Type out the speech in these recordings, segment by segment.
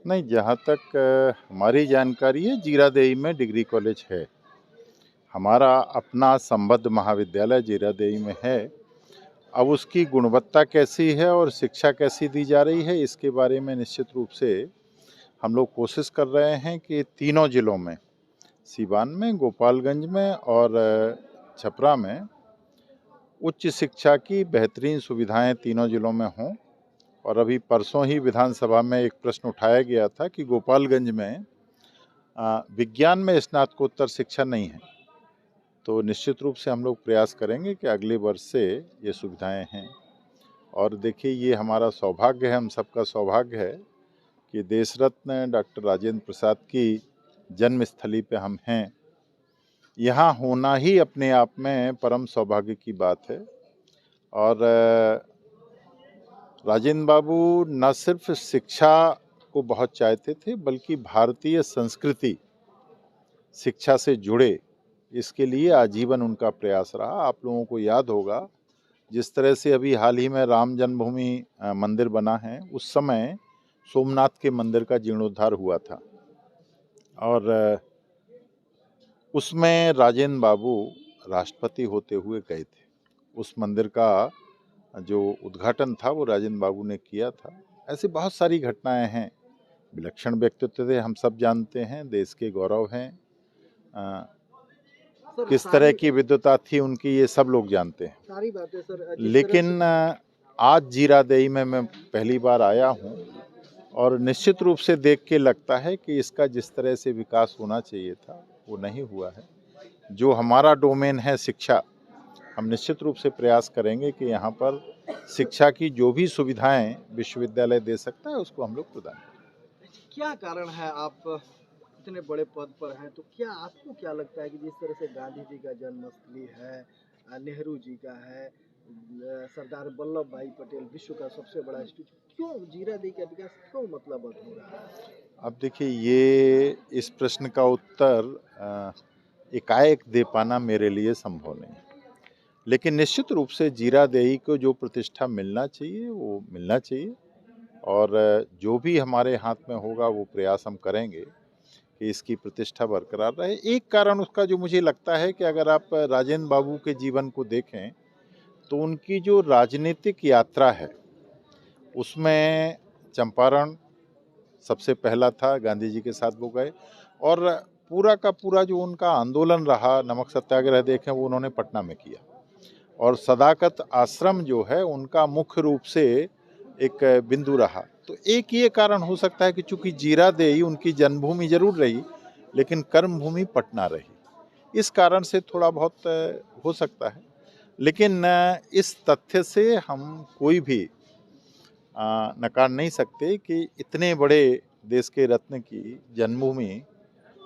नहीं, जहाँ तक हमारी जानकारी है, जीरादेई में डिग्री कॉलेज है। हमारा अपना संबद्ध महाविद्यालय जीरादेई में है। अब उसकी गुणवत्ता कैसी है और शिक्षा कैसी दी जा रही है, इसके बारे में निश्चित रूप से हम लोग कोशिश कर रहे हैं कि तीनों जिलों में, सीवान में, गोपालगंज में और छपरा में उच्च शिक्षा की बेहतरीन सुविधाएं तीनों जिलों में हों। और अभी परसों ही विधानसभा में एक प्रश्न उठाया गया था कि गोपालगंज में विज्ञान में स्नातकोत्तर शिक्षा नहीं है। तो निश्चित रूप से हम लोग प्रयास करेंगे कि अगले वर्ष से ये सुविधाएं हैं। और देखिए, ये हमारा सौभाग्य है, हम सबका सौभाग्य है कि देश रत्न डॉक्टर राजेंद्र प्रसाद की जन्मस्थली पे हम हैं। यहाँ होना ही अपने आप में परम सौभाग्य की बात है। और राजेंद्र बाबू न सिर्फ शिक्षा को बहुत चाहते थे, बल्कि भारतीय संस्कृति शिक्षा से जुड़े, इसके लिए आजीवन उनका प्रयास रहा। आप लोगों को याद होगा, जिस तरह से अभी हाल ही में राम जन्मभूमि मंदिर बना है, उस समय सोमनाथ के मंदिर का जीर्णोद्धार हुआ था और उसमें राजेंद्र बाबू राष्ट्रपति होते हुए गए थे। उस मंदिर का जो उद्घाटन था वो राजेंद्र बाबू ने किया था। ऐसी बहुत सारी घटनाएं हैं। विलक्षण व्यक्तित्व थे, हम सब जानते हैं, देश के गौरव हैं। किस तरह की विद्वता थी उनकी, ये सब लोग जानते हैं। सारी बातें सर, लेकिन आज जीरादेई में मैं पहली बार आया हूँ और निश्चित रूप से देख के लगता है कि इसका जिस तरह से विकास होना चाहिए था वो नहीं हुआ है। जो हमारा डोमेन है शिक्षा, हम निश्चित रूप से प्रयास करेंगे कि यहाँ पर शिक्षा की जो भी सुविधाएं विश्वविद्यालय दे सकता है उसको हम लोग प्रदान करें। क्या कारण है आप इतने बड़े पद पर हैं, तो क्या आपको क्या लगता है कि जिस तरह से गांधी जी का जन्मस्थली है, नेहरू जी का है, सरदार वल्लभ भाई पटेल विश्व का सबसे बड़ा स्टैच्यू, क्यों जीरादेई का विकास क्यों मतलब हो रहा है? अब देखिए, ये इस प्रश्न का उत्तर एकाएक दे पाना मेरे लिए संभव नहीं, लेकिन निश्चित रूप से जीरादेई को जो प्रतिष्ठा मिलना चाहिए वो मिलना चाहिए। और जो भी हमारे हाथ में होगा वो प्रयास हम करेंगे कि इसकी प्रतिष्ठा बरकरार रहे। एक कारण उसका जो मुझे लगता है कि अगर आप राजेंद्र बाबू के जीवन को देखें तो उनकी जो राजनीतिक यात्रा है उसमें चंपारण सबसे पहला था, गांधी जी के साथ वो गए। और पूरा का पूरा जो उनका आंदोलन रहा, नमक सत्याग्रह देखें, वो उन्होंने पटना में किया। और सदाकत आश्रम जो है उनका मुख्य रूप से एक बिंदु रहा। तो एक ये कारण हो सकता है कि चूंकि जीरादेई उनकी जन्मभूमि जरूर रही, लेकिन कर्मभूमि पटना रही। इस कारण से थोड़ा बहुत हो सकता है, लेकिन इस तथ्य से हम कोई भी नकार नहीं सकते कि इतने बड़े देश के रत्न की जन्मभूमि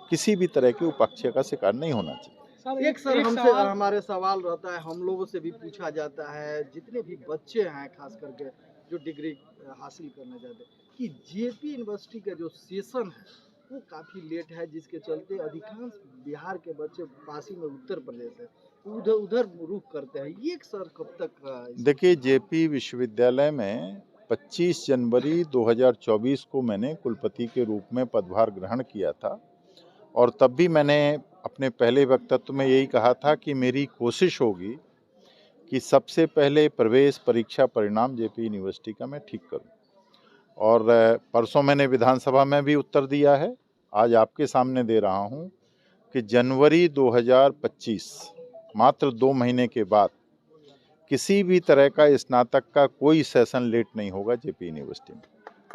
किसी भी तरह के उपाख्या का शिकार नहीं होना चाहिए। सर हमसे हमारे सवाल रहता है, हम लोगों से भी पूछा जाता है, जितने भी बच्चे हैं खास करके जो डिग्री हासिल करना चाहते हैं, कि जेपी यूनिवर्सिटी का जो सेशन है वो काफ़ी लेट है, जिसके चलते अधिकांश बिहार के बच्चे पास ही में उत्तर प्रदेश है, उधर उधर रुख करते हैं। ये सर कब तक? देखिए, जेपी विश्वविद्यालय में 25 जनवरी 2024 को मैंने कुलपति के रूप में पदभार ग्रहण किया था। और तब भी मैंने अपने पहले वक्तव्य में यही कहा था कि मेरी कोशिश होगी कि सबसे पहले प्रवेश परीक्षा परिणाम जेपी यूनिवर्सिटी का मैं ठीक करूं। और परसों मैंने विधानसभा में भी उत्तर दिया है, आज आपके सामने दे रहा हूं कि जनवरी 2025, मात्र 2 महीने के बाद, किसी भी तरह का स्नातक का कोई सेशन लेट नहीं होगा जेपी यूनिवर्सिटी में।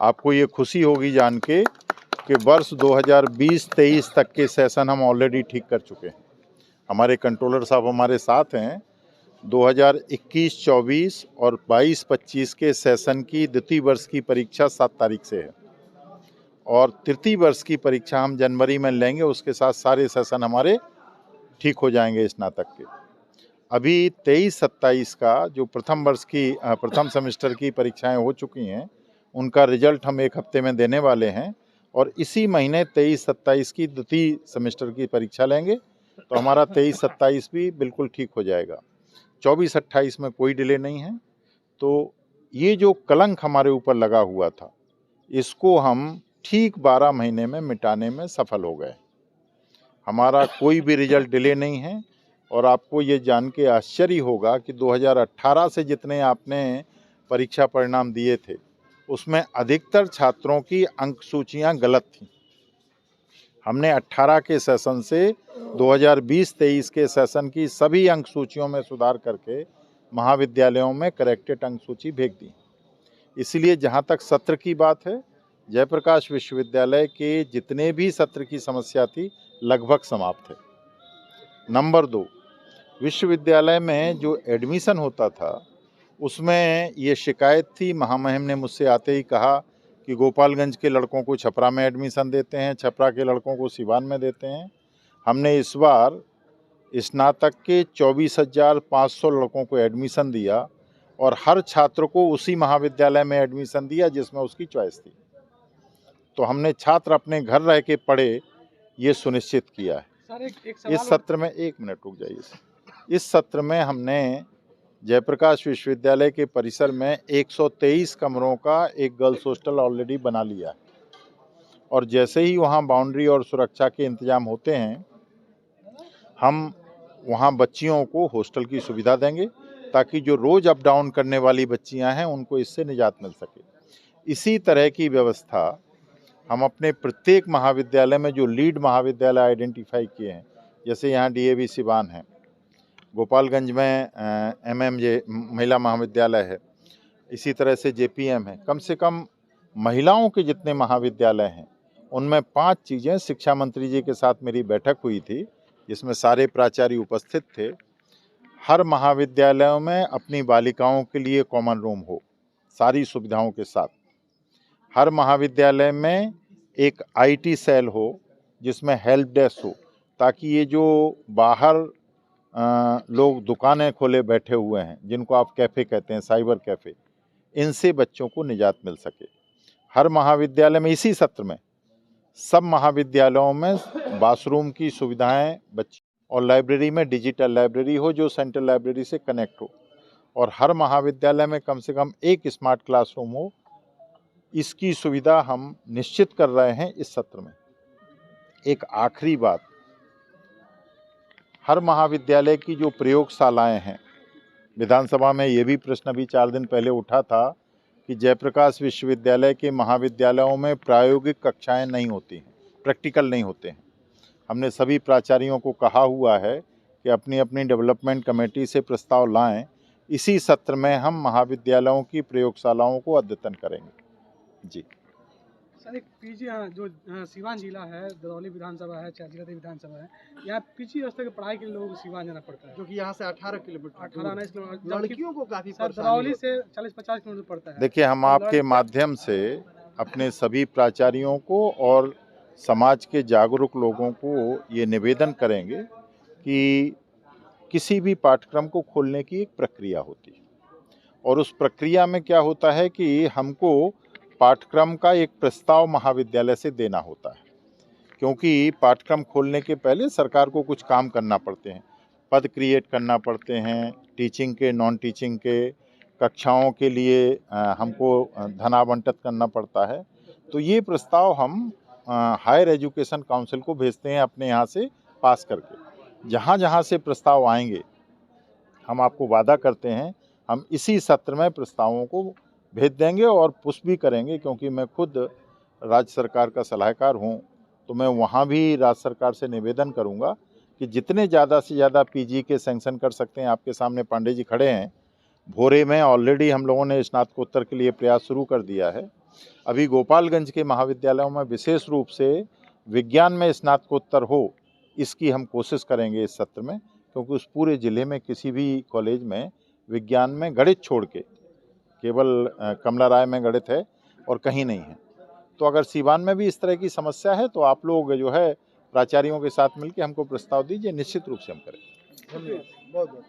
आपको ये खुशी होगी जान के कि वर्ष 2020-23 तक के सेशन हम ऑलरेडी ठीक कर चुके हैं। हमारे कंट्रोलर साहब हमारे साथ हैं। 2021-24 और 22-25 के सेशन की द्वितीय वर्ष की परीक्षा 7 तारीख से है और तृतीय वर्ष की परीक्षा हम जनवरी में लेंगे। उसके साथ सारे सेशन हमारे ठीक हो जाएंगे स्नातक के। अभी 23-27 का जो प्रथम सेमेस्टर की परीक्षाएं हो चुकी हैं, उनका रिजल्ट हम 1 हफ्ते में देने वाले हैं और इसी महीने 23-27 की द्वितीय सेमेस्टर की परीक्षा लेंगे, तो हमारा 23-27 भी बिल्कुल ठीक हो जाएगा। 24-28 में कोई डिले नहीं है। तो ये जो कलंक हमारे ऊपर लगा हुआ था, इसको हम ठीक 12 महीने में मिटाने में सफल हो गए। हमारा कोई भी रिजल्ट डिले नहीं है और आपको ये जान के आश्चर्य होगा कि 2018 से जितने आपने परीक्षा परिणाम दिए थे, उसमें अधिकतर छात्रों की अंक सूचियाँ गलत थीं। हमने 18 के सेशन से 2020-23 के सेशन की सभी अंक सूचियों में सुधार करके महाविद्यालयों में करेक्टेड अंक सूची भेज दी। इसलिए जहाँ तक सत्र की बात है, जयप्रकाश विश्वविद्यालय के जितने भी सत्र की समस्या थी लगभग समाप्त है। नंबर 2, विश्वविद्यालय में जो एडमिशन होता था उसमें ये शिकायत थी, महामहिम ने मुझसे आते ही कहा कि गोपालगंज के लड़कों को छपरा में एडमिशन देते हैं, छपरा के लड़कों को सिवान में देते हैं। हमने इस बार स्नातक के 24,500 लड़कों को एडमिशन दिया और हर छात्र को उसी महाविद्यालय में एडमिशन दिया जिसमें उसकी चॉइस थी। तो हमने छात्र अपने घर रह के पढ़े, ये सुनिश्चित किया है। सर एक इस सत्र में 1 मिनट रुक जाइए। इस सत्र में हमने जयप्रकाश विश्वविद्यालय के परिसर में 123 कमरों का एक गर्ल्स हॉस्टल ऑलरेडी बना लिया है और जैसे ही वहाँ बाउंड्री और सुरक्षा के इंतजाम होते हैं, हम वहाँ बच्चियों को हॉस्टल की सुविधा देंगे ताकि जो रोज़ अप डाउन करने वाली बच्चियाँ हैं उनको इससे निजात मिल सके। इसी तरह की व्यवस्था हम अपने प्रत्येक महाविद्यालय में जो लीड महाविद्यालय आइडेंटिफाई किए हैं, जैसे यहाँ डीएवी सिवान है, गोपालगंज में एमएमजे महिला महाविद्यालय है, इसी तरह से जेपीएम है। कम से कम महिलाओं के जितने महाविद्यालय हैं उनमें 5 चीज़ें, शिक्षा मंत्री जी के साथ मेरी बैठक हुई थी जिसमें सारे प्राचार्य उपस्थित थे। हर महाविद्यालयों में अपनी बालिकाओं के लिए कॉमन रूम हो सारी सुविधाओं के साथ। हर महाविद्यालय में एक आईटी सेल हो जिसमें हेल्प डेस्क हो ताकि ये जो बाहर लोग दुकानें खोले बैठे हुए हैं, जिनको आप कैफ़े कहते हैं, साइबर कैफ़े, इनसे बच्चों को निजात मिल सके। हर महाविद्यालय में इसी सत्र में सब महाविद्यालयों में बाथरूम की सुविधाएं बच्चे और लाइब्रेरी में डिजिटल लाइब्रेरी हो जो सेंट्रल लाइब्रेरी से कनेक्ट हो और हर महाविद्यालय में कम से कम एक स्मार्ट क्लासरूम हो। इसकी सुविधा हम निश्चित कर रहे हैं इस सत्र में। एक आखिरी बात, हर महाविद्यालय की जो प्रयोगशालाएं हैं, विधानसभा में ये भी प्रश्न अभी 4 दिन पहले उठा था कि जयप्रकाश विश्वविद्यालय के महाविद्यालयों में प्रायोगिक कक्षाएं नहीं होती हैं, प्रैक्टिकल नहीं होते हैं। हमने सभी प्राचार्यों को कहा हुआ है कि अपनी अपनी डेवलपमेंट कमेटी से प्रस्ताव लाएं। इसी सत्र में हम महाविद्यालयों की प्रयोगशालाओं को अद्यतन करेंगे। जी सर, एक पीजी जो सीवान जिला है, दरौली विधानसभा है, चाचियाती विधानसभा है, यहाँ पीजी व्यवस्था की पढ़ाई के लिए लोगों को सीवान जाना पड़ता है, जो कि यहाँ से 18 किलोमीटर 18-19 किलोमीटर, लड़कियों को काफी दरौली से 40-50 किलोमीटर पड़ता है। देखिए, हम आपके माध्यम से अपने सभी प्राचार्यों को और समाज के जागरूक लोगों को ये निवेदन करेंगे कि किसी भी पाठ्यक्रम को खोलने की एक प्रक्रिया होती है और उस प्रक्रिया में क्या होता है कि हमको पाठ्यक्रम का एक प्रस्ताव महाविद्यालय से देना होता है, क्योंकि पाठ्यक्रम खोलने के पहले सरकार को कुछ काम करना पड़ते हैं, पद क्रिएट करना पड़ते हैं, टीचिंग के, नॉन टीचिंग के, कक्षाओं के लिए हमको धन आवंटित करना पड़ता है। तो ये प्रस्ताव हम हायर एजुकेशन काउंसिल को भेजते हैं अपने यहाँ से पास करके। जहाँ जहाँ से प्रस्ताव आएंगे हम आपको वादा करते हैं हम इसी सत्र में प्रस्तावों को भेज देंगे और पुष्ट भी करेंगे, क्योंकि मैं खुद राज्य सरकार का सलाहकार हूँ, तो मैं वहाँ भी राज्य सरकार से निवेदन करूँगा कि जितने ज़्यादा से ज़्यादा पीजी के सैंक्शन कर सकते हैं। आपके सामने पांडे जी खड़े हैं, भोरे में ऑलरेडी हम लोगों ने स्नातकोत्तर के लिए प्रयास शुरू कर दिया है। अभी गोपालगंज के महाविद्यालयों में विशेष रूप से विज्ञान में स्नातकोत्तर हो, इसकी हम कोशिश करेंगे इस सत्र में, क्योंकि उस पूरे ज़िले में किसी भी कॉलेज में विज्ञान में गणित छोड़ के केवल कमला राय में गणित है और कहीं नहीं है। तो अगर सीवान में भी इस तरह की समस्या है तो आप लोग जो है प्राचार्यों के साथ मिलकर हमको प्रस्ताव दीजिए, निश्चित रूप से हम करेंगे। धन्यवाद बहुत बहुत।